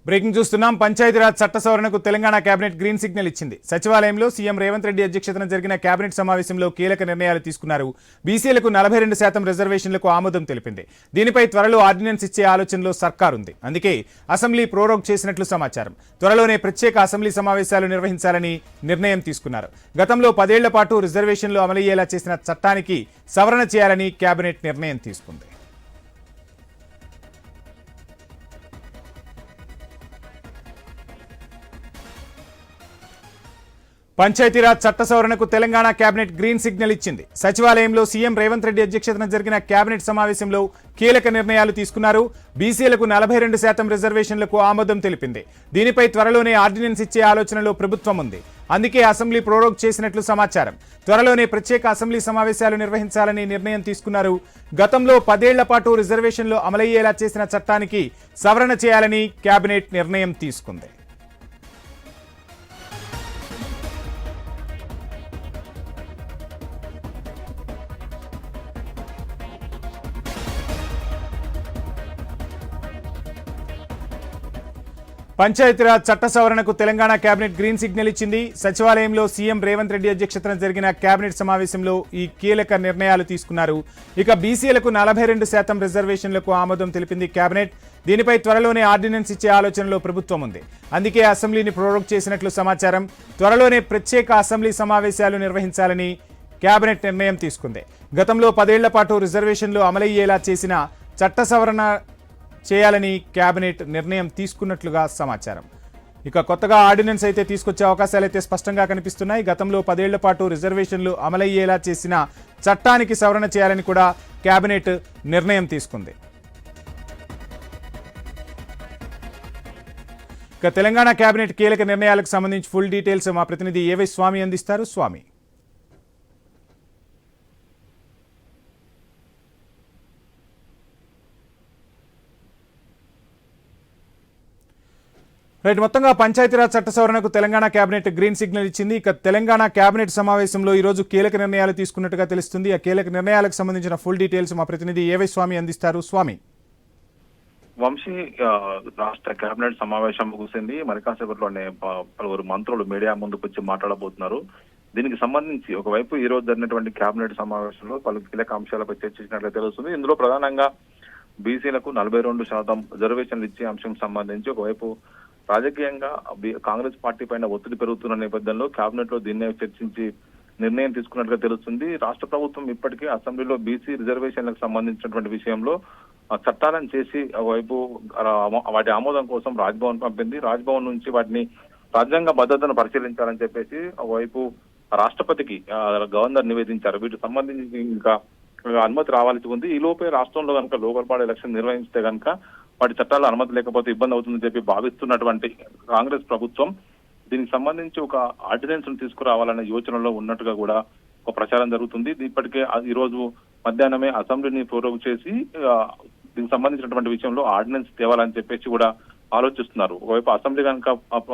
Breaking చూస్తున్నాం. పంచాయతీరాజ్ చట్ట సవరణకు Telangana cabinet green signal ఇచ్చింది. సచివాలయంలో సీఎం రేవంత్ రెడ్డి అధ్యక్షతన జరిగిన కేబినెట్ సమావేశంలో కీలక నిర్ణయాలు తీసుకున్నారు. బీసీలకు 42% రిజర్వేషన్లకు ఆమోదం తెలిపింది. దీనిపై త్వరలో ఆర్డినెన్స్ ఇచ్చే ఆలోచనలో సర్కార్ ఉంది. అందుకే అసెంబ్లీ ప్రోరోగ్ చేసినట్లు సమాచారం. త్వరలోనే ప్రత్యేక అసెంబ్లీ సమావేశాలు నిర్వహించాలని నిర్ణయం తీసుకున్నారు. గతంలో 10 ఏళ్ల పాటు రిజర్వేషన్లు అమలయ్యేలా చేసిన చట్టానికి సవరణ చేయాలని కేబినెట్ నిర్ణయం తీసుకుంది. పంచాయతీరాజ్ చట్ట సవరణకు తెలంగాణ కేబినెట్ గ్రీన్ సిగ్నల్ ఇచ్చింది. సచివాలయంలో సీఎం రేవంత్ రెడ్డి అధ్యక్షతన జరిగిన కేబినెట్ సమావేశంలో కీలక నిర్ణయాలు తీసుకున్నారు. బీసీలకు 42% రిజర్వేషన్లకు ఆమోదం తెలిపింది. దీనిపై త్వరలోనే ఆర్డినెన్స్ ఇచ్చే ఆలోచనలో ప్రభుత్వం ఉంది. అందుకే అసెంబ్లీ ప్రోరోగ్ చేసినట్లు సమాచారం. త్వరలోనే ప్రత్యేక అసెంబ్లీ సమావేశాలు నిర్వహించాలని నిర్ణయం తీసుకున్నారు. గతంలో 10 ఏళ్ల పాటు రిజర్వేషన్లు అమలయ్యేలా చేసిన చట్టానికి సవరణ చేయాలని కేబినెట్ నిర్ణయం తీసుకుంది. పంచాయతీరాజ్ చట్ట సవరణకు తెలంగాణ కేబినెట్ గ్రీన్ సిగ్నల్ ఇచ్చింది. సచివాలయంలో సీఎం రేవంత్ రెడ్డి అధ్యక్షతన జరిగిన కేబినెట్ సమావేశంలో ఈ కీలక నిర్ణయాలు తీసుకున్నారు. ఇక బీసీలకు 42% రిజర్వేషన్లకు ఆమోదం తెలిపింది కేబినెట్. దీనిపై త్వరలోనే ఆర్డినెన్స్ ఇచ్చే ఆలోచనలో ప్రభుత్వం ఉంది. అందుకే అసెంబ్లీని ప్రోరోగ్ చేసినట్లు సమాచారం. త్వరలోనే ప్రత్యేక అసెంబ్లీ సమావేశాలు నిర్వహించాలని కేబినెట్ నిర్ణయం తీసుకుంది. గతంలో 10 ఏళ్ల పాటు రిజర్వేషన్లు అమలయ్యేలా చేసిన చట్ట సవరణ చేయాలని కేబినెట్ నిర్ణయం తీసుకున్నట్లుగా సమాచారం. ఇక కొత్తగా ఆర్డినెన్స్ అయితే తీసుకొచ్చే అవకాశాలు అయితే స్పష్టంగా కనిపిస్తున్నాయి. గతంలో 10 ఏళ్ల పాటు రిజర్వేషన్లు అమలయ్యేలా చేసిన చట్టానికి సవరణ చేయాలని కూడా కేబినెట్ నిర్ణయం తీసుకుంది. ఇక తెలంగాణ కేబినెట్ కీలక నిర్ణయాలకు సంబంధించి ఫుల్ డీటెయిల్స్ మా ప్రతినిధి ఏవై స్వామి అందిస్తారు. స్వామి, రైట్. మొత్తంగా పంచాయతీరాజ్ చట్ట సవరణకు తెలంగాణ కేబినెట్ గ్రీన్ సిగ్నల్ ఇచ్చింది. ఇక తెలంగాణ కేబినెట్ సమావేశంలో ఈ రోజు కీలక నిర్ణయాలు తీసుకున్నట్టుగా తెలుస్తుంది. ఆ కీలక నిర్ణయాలకు సంబంధించిన ఫుల్ డీటెయిల్స్ మా ప్రతినిధి ఏవై స్వామి అందిస్తారు. స్వామి, వంశీ, రాష్ట్ర కేబినెట్ సమావేశం ముగిసింది. మరి కాసేపట్లోనే పలువురు మంత్రులు మీడియా ముందుకు వచ్చి మాట్లాడబోతున్నారు. దీనికి సంబంధించి ఒకవైపు ఈ రోజు జరిగినటువంటి కేబినెట్ సమావేశంలో పలు కీలక అంశాలపై చర్చించినట్లు తెలుస్తుంది. ఇందులో ప్రధానంగా బీసీలకు 42% రిజర్వేషన్లు ఇచ్చే అంశం సంబంధించి ఒకవైపు రాజకీయంగా కాంగ్రెస్ పార్టీ పైన ఒత్తిడి పెరుగుతున్న నేపథ్యంలో కేబినెట్ లో దీన్నే చర్చించి నిర్ణయం తీసుకున్నట్టుగా తెలుస్తుంది. రాష్ట్ర ప్రభుత్వం ఇప్పటికే అసెంబ్లీలో బీసీ రిజర్వేషన్లకు సంబంధించినటువంటి విషయంలో చట్టాలను చేసి ఒకవైపు వాటి ఆమోదం కోసం రాజ్భవన్ పంపింది. రాజ్భవన్ నుంచి వాటిని రాజ్యాంగ భద్రతను పరిశీలించాలని చెప్పేసి ఒకవైపు రాష్ట్రపతికి గవర్నర్ నివేదించారు. వీటికి సంబంధించి ఇంకా అనుమతి రావాల్సి ఉంది. ఈ లోపే రాష్ట్రంలో కనుక లోకల్ బాడీ ఎలక్షన్ నిర్వహిస్తే కనుక వాటి చట్టాలు అనుమతి లేకపోతే ఇబ్బంది అవుతుందని చెప్పి భావిస్తున్నటువంటి కాంగ్రెస్ ప్రభుత్వం దీనికి సంబంధించి ఒక ఆర్డినెన్స్ తీసుకురావాలనే యోచనలో ఉన్నట్టుగా కూడా ఒక ప్రచారం జరుగుతుంది. ఇప్పటికే ఈ రోజు మధ్యాహ్నమే అసెంబ్లీని ప్రోరోగ్ చేసి దీనికి సంబంధించినటువంటి విషయంలో ఆర్డినెన్స్ తేవాలని చెప్పేసి కూడా ఆలోచిస్తున్నారు. ఒకవైపు అసెంబ్లీ కనుక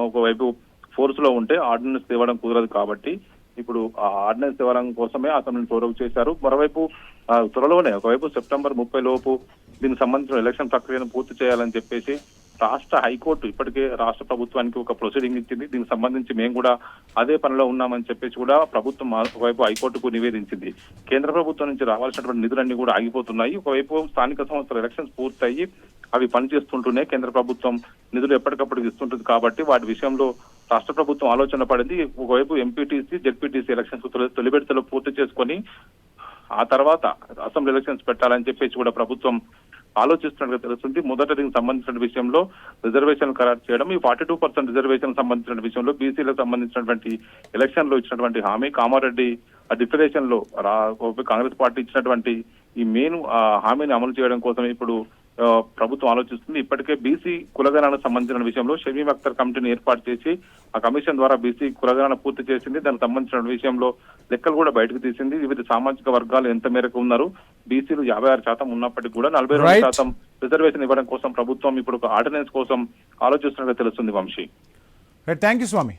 ఒకవైపు ఫోర్స్ లో ఉంటే ఆర్డినెన్స్ తేవడం కుదరదు కాబట్టి ఇప్పుడు ఆ ఆర్డినెన్స్ తేవడం కోసమే అసెంబ్లీని ప్రోరోగ్ చేశారు. మరోవైపు త్వరలోనే ఒకవైపు సెప్టెంబర్ 30 లోపు దీనికి సంబంధించిన ఎలక్షన్ ప్రక్రియను పూర్తి చేయాలని చెప్పేసి రాష్ట్ర హైకోర్టు ఇప్పటికే రాష్ట్ర ప్రభుత్వానికి ఒక ప్రొసీడింగ్ ఇచ్చింది. దీనికి సంబంధించి మేము కూడా అదే పనిలో ఉన్నామని చెప్పేసి కూడా ప్రభుత్వం ఒకవైపు హైకోర్టుకు నివేదించింది. కేంద్ర ప్రభుత్వం నుంచి రావాల్సినటువంటి నిధులన్నీ కూడా ఆగిపోతున్నాయి. ఒకవైపు స్థానిక సంస్థల ఎలక్షన్స్ పూర్తయి అవి పనిచేస్తుంటూనే కేంద్ర ప్రభుత్వం నిధులు ఎప్పటికప్పుడు ఇస్తుంటుంది కాబట్టి వాటి విషయంలో రాష్ట్ర ప్రభుత్వం ఆలోచన పడింది. ఒకవైపు ఎంపీటీసీ, జెడ్పీటీసీ ఎలక్షన్స్ తొలి విడతలో పూర్తి చేసుకొని ఆ తర్వాత అసెంబ్లీ ఎలక్షన్స్ పెట్టాలని చెప్పేసి కూడా ప్రభుత్వం ఆలోచిస్తున్నట్టుగా తెలుస్తుంది. మొదట దీనికి సంబంధించిన విషయంలో రిజర్వేషన్ ఖరారు చేయడం, ఈ 42% రిజర్వేషన్ సంబంధించిన విషయంలో బీసీలకు సంబంధించినటువంటి ఎలక్షన్ లో ఇచ్చినటువంటి హామీ, కామారెడ్డి డిక్లరేషన్ లో కాంగ్రెస్ పార్టీ ఇచ్చినటువంటి ఈ మెయిన్ హామీని అమలు చేయడం కోసం ఇప్పుడు ప్రభుత్వం ఆలోచిస్తుంది. ఇప్పటికే బీసీ కులగణనకు సంబంధించిన విషయంలో షమీమ్ అఖ్తర్ కమిటీని ఏర్పాటు చేసి ఆ కమిషన్ ద్వారా బీసీ కులగణన పూర్తి చేసింది. దానికి సంబంధించిన విషయంలో లెక్కలు కూడా బయటకు తీసింది. వివిధ సామాజిక వర్గాలు ఎంత మేరకు ఉన్నారు, బీసీలు 56% ఉన్నప్పటికీ కూడా 42% రిజర్వేషన్ ఇవ్వడం కోసం ప్రభుత్వం ఇప్పుడు ఒక ఆర్డినెన్స్ కోసం ఆలోచిస్తున్నట్టుగా తెలుస్తుంది. Vamsi, thank you Swamy.